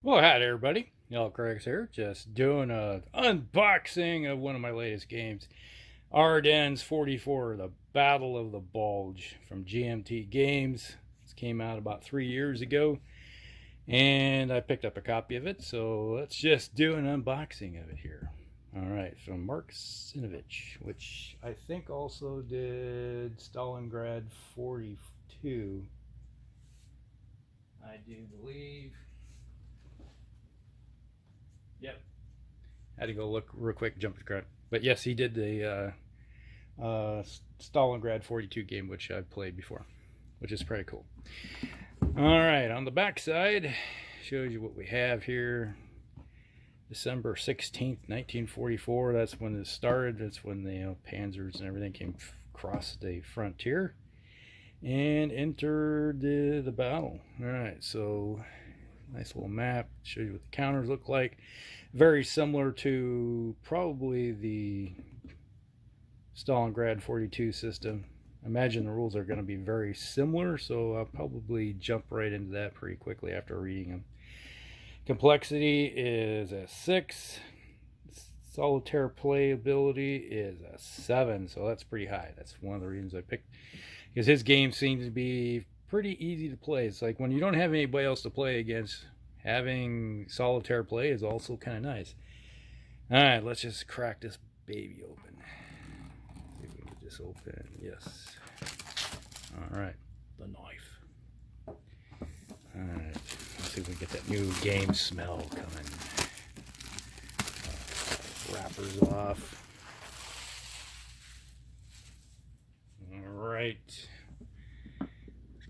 Well, hi there, everybody. Y'all Craigs here, just doing a unboxing of one of my latest games, Ardennes 44, the Battle of the Bulge from GMT Games. This came out about 3 years ago, and I picked up a copy of it, so let's just do an unboxing of it here. All right, from Mark Sinovich, which I think also did Stalingrad 42. I do believe. Yep. Had to go look real quick, jump the crowd. But yes, he did the Stalingrad 42 game, which I've played before, which is pretty cool. All right, on the back side, shows you what we have here. December 16th, 1944. That's when it started. That's when the panzers and everything came across the frontier and entered the battle. All right, so nice little map. Show you what the counters look like. Very similar to probably the Stalingrad 42 system. I imagine the rules are going to be very similar, so I'll probably jump right into that pretty quickly after reading them. Complexity is a 6. Solitaire playability is a 7, so that's pretty high. That's one of the reasons I picked, because his game seems to be pretty easy to play. It's like when you don't have anybody else to play against, having solitaire play is also kind of nice. All right, let's just crack this baby open. See if we can get this open. Yes. All right, the knife. All right, let's see if we can get that new game smell coming. Wrappers off. All right.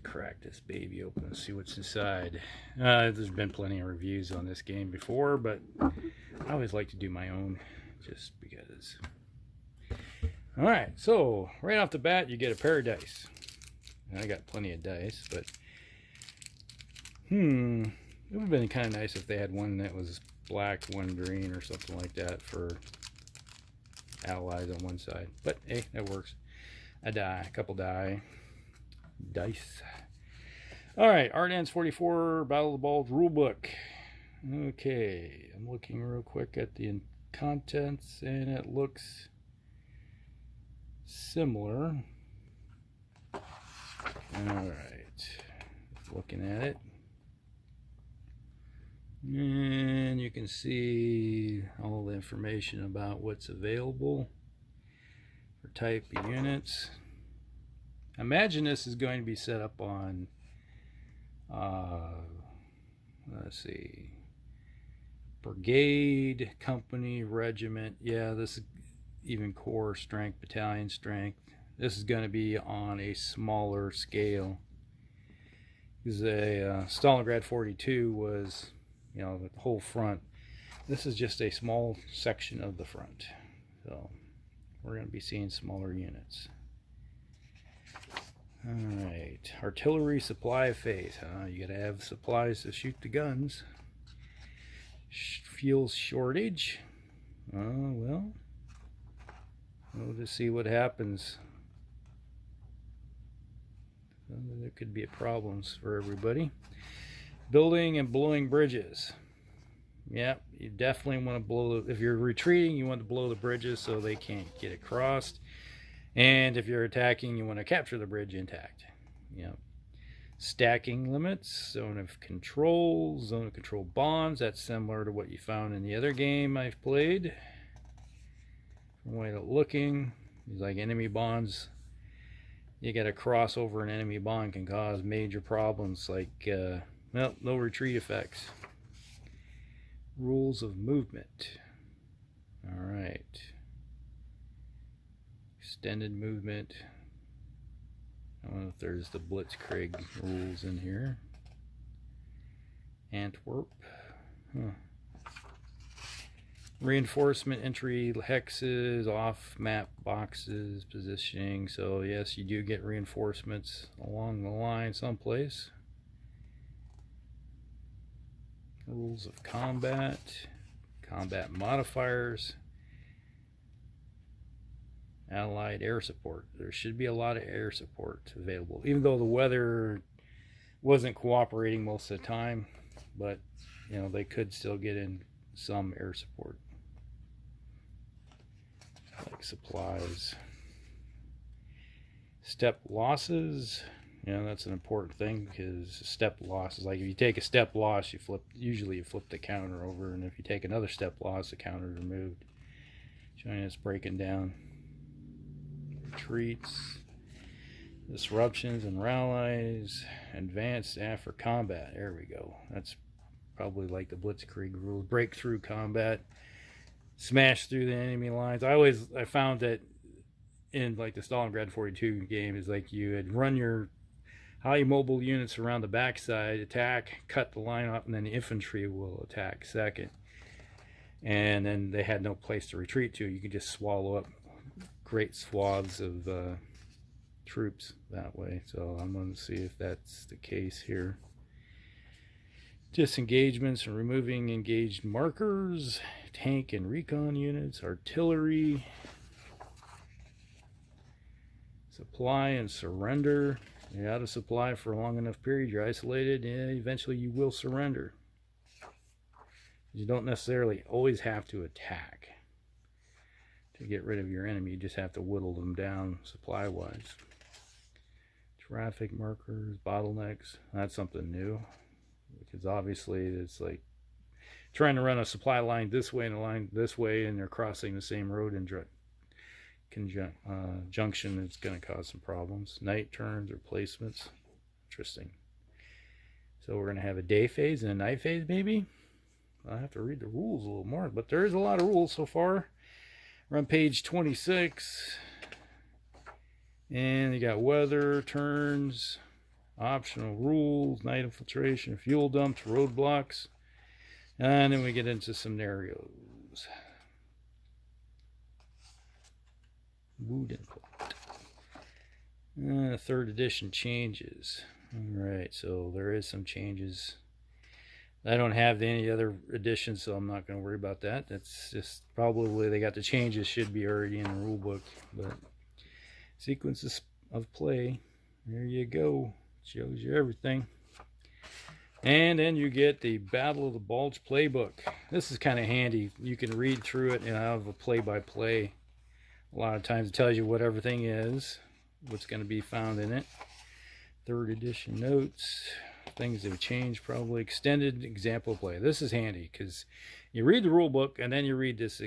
Crack this baby open and see what's inside. There's been plenty of reviews on this game before, but I always like to do my own just because. All right, so right off the bat, you get a pair of dice. I got plenty of dice, but it would have been kind of nice if they had one that was black, one green, or something like that for allies on one side. But hey, that works. A die, a couple dice. All right, Ardennes 44 Battle of the Bulge rulebook. Okay, I'm looking real quick at the contents, and it looks similar. All right, looking at it, and you can see all the information about what's available for type of units. Imagine this is going to be set up on, let's see, brigade, company, regiment. Yeah, this is even corps strength, battalion strength. This is going to be on a smaller scale, because a Stalingrad 42 was, you know, the whole front. This is just a small section of the front, so we're going to be seeing smaller units. Alright, artillery supply phase, huh? You gotta have supplies to shoot the guns. Fuel shortage. Oh, well, we'll just see what happens. There could be problems for everybody. Building and blowing bridges. Yeah, you definitely want to blow, if you're retreating, you want to blow the bridges so they can't get across. And if you're attacking, you want to capture the bridge intact. Yep. Stacking limits, zone of control bonds. That's similar to what you found in the other game I've played. From way of looking, it's like enemy bonds. You got to cross over an enemy bond can cause major problems, like well, no retreat effects. Rules of movement. All right. Extended movement. I don't know if there's the Blitzkrieg rules in here. Antwerp. Reinforcement entry hexes, off map boxes, positioning. So yes, you do get reinforcements along the line someplace. Rules of combat. Combat modifiers. Allied air support. There should be a lot of air support available, even though the weather wasn't cooperating most of the time. But you know, they could still get in some air support, like supplies. Step losses, you know, that's an important thing, because step losses, like if you take a step loss, usually you flip the counter over, and if you take another step loss, the counter is removed. Showing us breaking down retreats, disruptions and rallies, advanced after combat. There we go. That's probably like the Blitzkrieg rules. Break through combat, smash through the enemy lines. I found that in like the Stalingrad 42 game is like you had run your highly mobile units around the backside, attack, cut the line up, and then the infantry will attack second. And then they had no place to retreat to. You could just swallow up great swaths of troops that way. So I'm going to see if that's the case here. Disengagements and removing engaged markers, tank and recon units, artillery, supply and surrender. You're out of supply for a long enough period, you're isolated, and eventually you will surrender. You don't necessarily always have to attack to get rid of your enemy. You just have to whittle them down supply-wise. Traffic markers, bottlenecks, that's something new, because obviously it's like trying to run a supply line this way and a line this way, and they're crossing the same road in junction. Is going to cause some problems. Night turns or placements. Interesting. So we're going to have a day phase and a night phase, maybe? I'll have to read the rules a little more, but there is a lot of rules so far. We're on page 26. And you got weather, turns, optional rules, night infiltration, fuel dumps, roadblocks. And then we get into scenarios. Mood input. Third edition changes. Alright, so there is some changes. I don't have any other editions, so I'm not going to worry about that. That's just probably they got the changes, should be already in the rule book. But sequences of play, there you go. Shows you everything. And then you get the Battle of the Bulge playbook. This is kind of handy. You can read through it and have a play-by-play. A lot of times it tells you what everything is, what's going to be found in it. Third edition notes, things that have changed probably. Extended example play. This is handy because you read the rule book and then you read this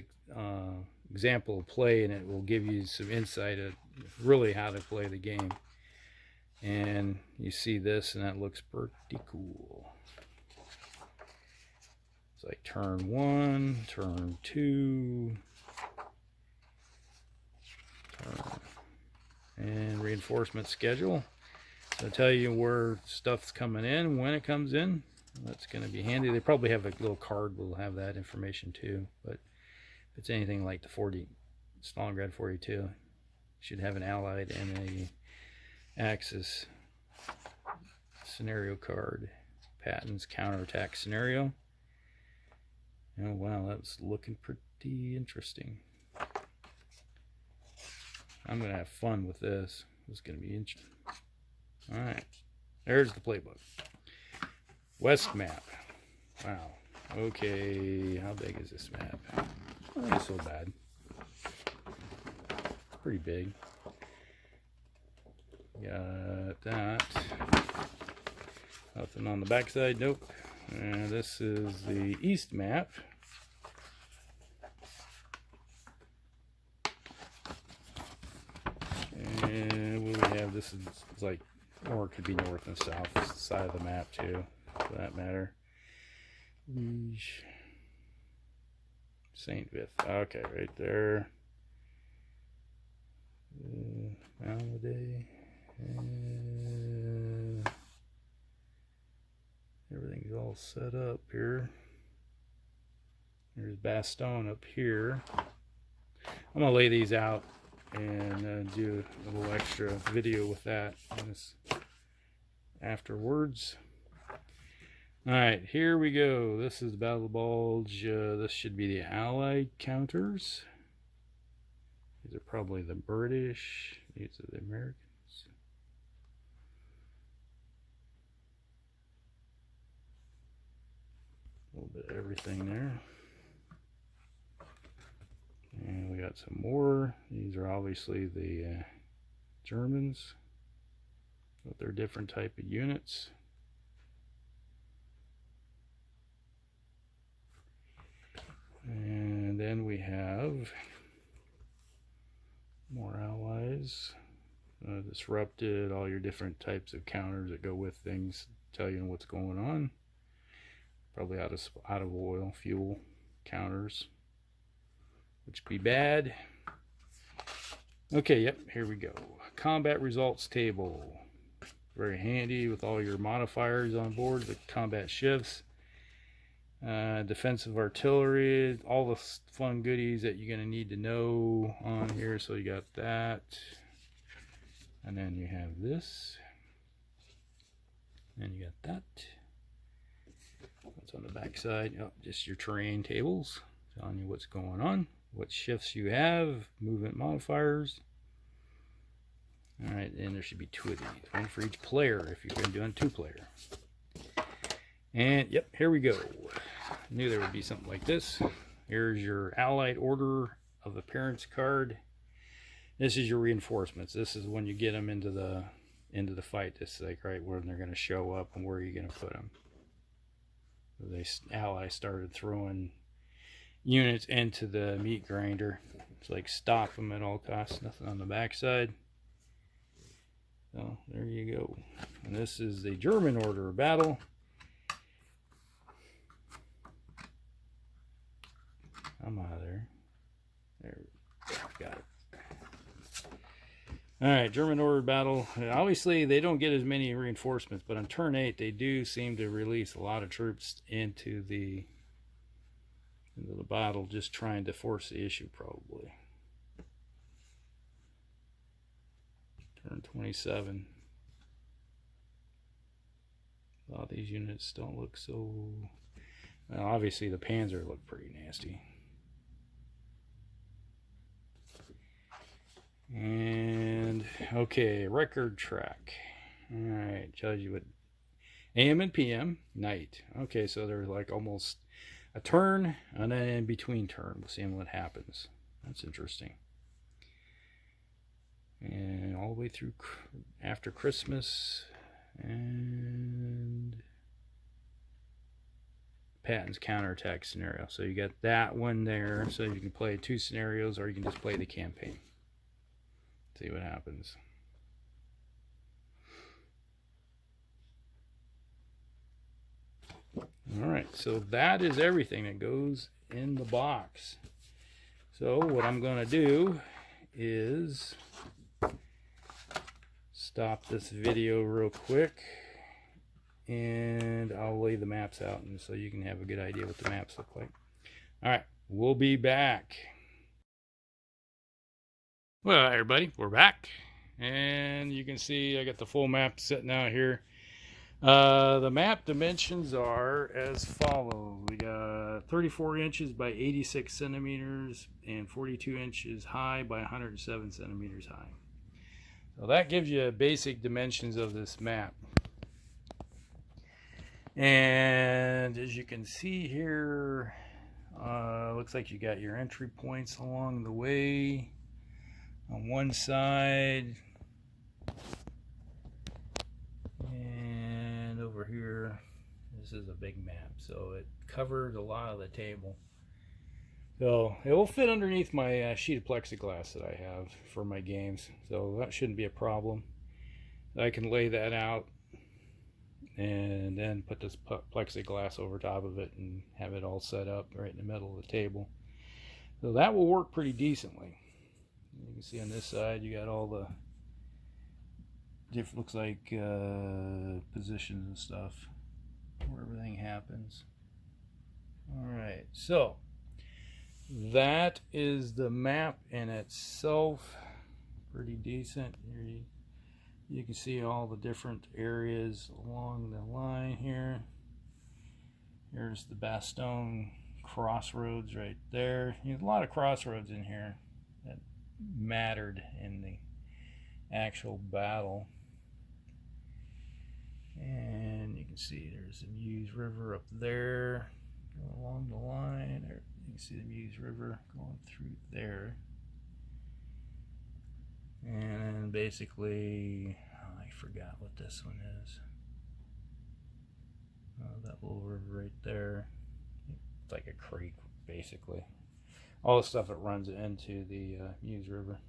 example of play, and it will give you some insight of really how to play the game. And you see this, and that looks pretty cool. It's like turn 1, turn 2, and reinforcement schedule. So tell you where stuff's coming in, when it comes in. That's going to be handy. They probably have a little card will have that information too. But if it's anything like the Stalingrad 42, should have an Allied and a Axis scenario card. Patton's counterattack scenario. Oh wow, that's looking pretty interesting. I'm going to have fun with this. It's going to be interesting. Alright, there's the playbook. West map. Wow. Okay, how big is this map? Not really so bad. Pretty big. Got that. Nothing on the backside, nope. And this is the east map. And what we have, this is like, or it could be north and south side of the map too, for that matter. Saint Vith. Okay, right there. Malmedy. Everything's all set up here. There's Bastogne up here. I'm going to lay these out and do a little extra video with that afterwards. Alright, here we go. This is the Battle of the Bulge. This should be the Allied counters. These are probably the British. These are the Americans. little bit of everything there. And we got some more. These are obviously the Germans with their different type of units. And then we have more allies. Disrupted, all your different types of counters that go with things, tell you what's going on. Probably out of oil, fuel counters, which could be bad. Okay, yep, here we go. Combat results table. Very handy with all your modifiers on board, the combat shifts. Defensive artillery, all the fun goodies that you're going to need to know on here. So you got that. And then you have this. And you got that. What's on the back side? Oh, just your terrain tables telling you what's going on, what shifts you have, movement modifiers. Alright, and there should be 2 of these. 1 for each player if you're going to do on 2-player. And yep, here we go. I knew there would be something like this. Here's your Allied Order of Appearance card. This is your reinforcements. This is when you get them into the fight. This is like right where they're going to show up and where you're going to put them. The Allies started throwing units into the meat grinder. It's like stop them at all costs. Nothing on the backside. So there you go. And this is the German Order of Battle. I'm out of there. There, got it. Alright, German Order of Battle. Obviously, they don't get as many reinforcements, but on turn 8, they do seem to release a lot of troops into the battle, just trying to force the issue, probably. Turn 27. A lot of these units don't look so... Well, obviously, the Panzer look pretty nasty. And okay, record track. Alright, tells you what AM and PM, night. Okay, so there's like almost a turn and then in between turn. We'll see what happens. That's interesting. And all the way through after Christmas and Patton's counterattack scenario. So you got that one there, so you can play 2 scenarios or you can just play the campaign. See what happens. Alright, so that is everything that goes in the box. So what I'm going to do is stop this video real quick and I'll lay the maps out and so you can have a good idea what the maps look like. Alright, we'll be back. Well, everybody, we're back, and you can see I got the full map sitting out here. The map dimensions are as follows. We got 34 inches by 86 centimeters and 42 inches high by 107 centimeters high. So that gives you basic dimensions of this map. And as you can see here, looks like you got your entry points along the way. On one side and over here, this is a big map, so it covers a lot of the table. So it will fit underneath my sheet of plexiglass that I have for my games, so that shouldn't be a problem. I can lay that out and then put this plexiglass over top of it and have it all set up right in the middle of the table. So that will work pretty decently. You can see on this side you got all the different, looks like positions and stuff where everything happens. Alright, so that is the map in itself. Pretty decent. Here you can see all the different areas along the line here. Here's the Bastogne crossroads right there. There's a lot of crossroads in here that mattered in the actual battle. And you can see there's the Meuse River up there. Go along the line. There, you can see the Muse River going through there. And basically, I forgot what this one is. That little river right there. It's like a creek, basically. All the stuff that runs into the Muse River,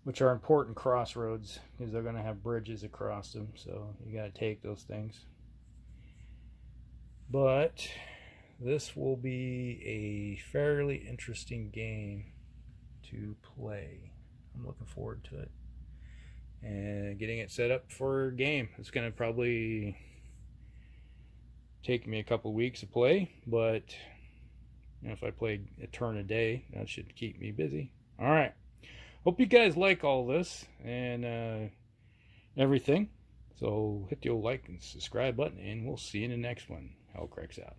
which are important crossroads because they're going to have bridges across them, so you got to take those things. But this will be a fairly interesting game to play. I'm looking forward to it and getting it set up for a game. It's going to probably take me a couple weeks to play, but you know, if I play a turn a day, that should keep me busy. All right. Hope you guys like all this and everything. So hit the old like and subscribe button, and we'll see you in the next one. Hellcracks out.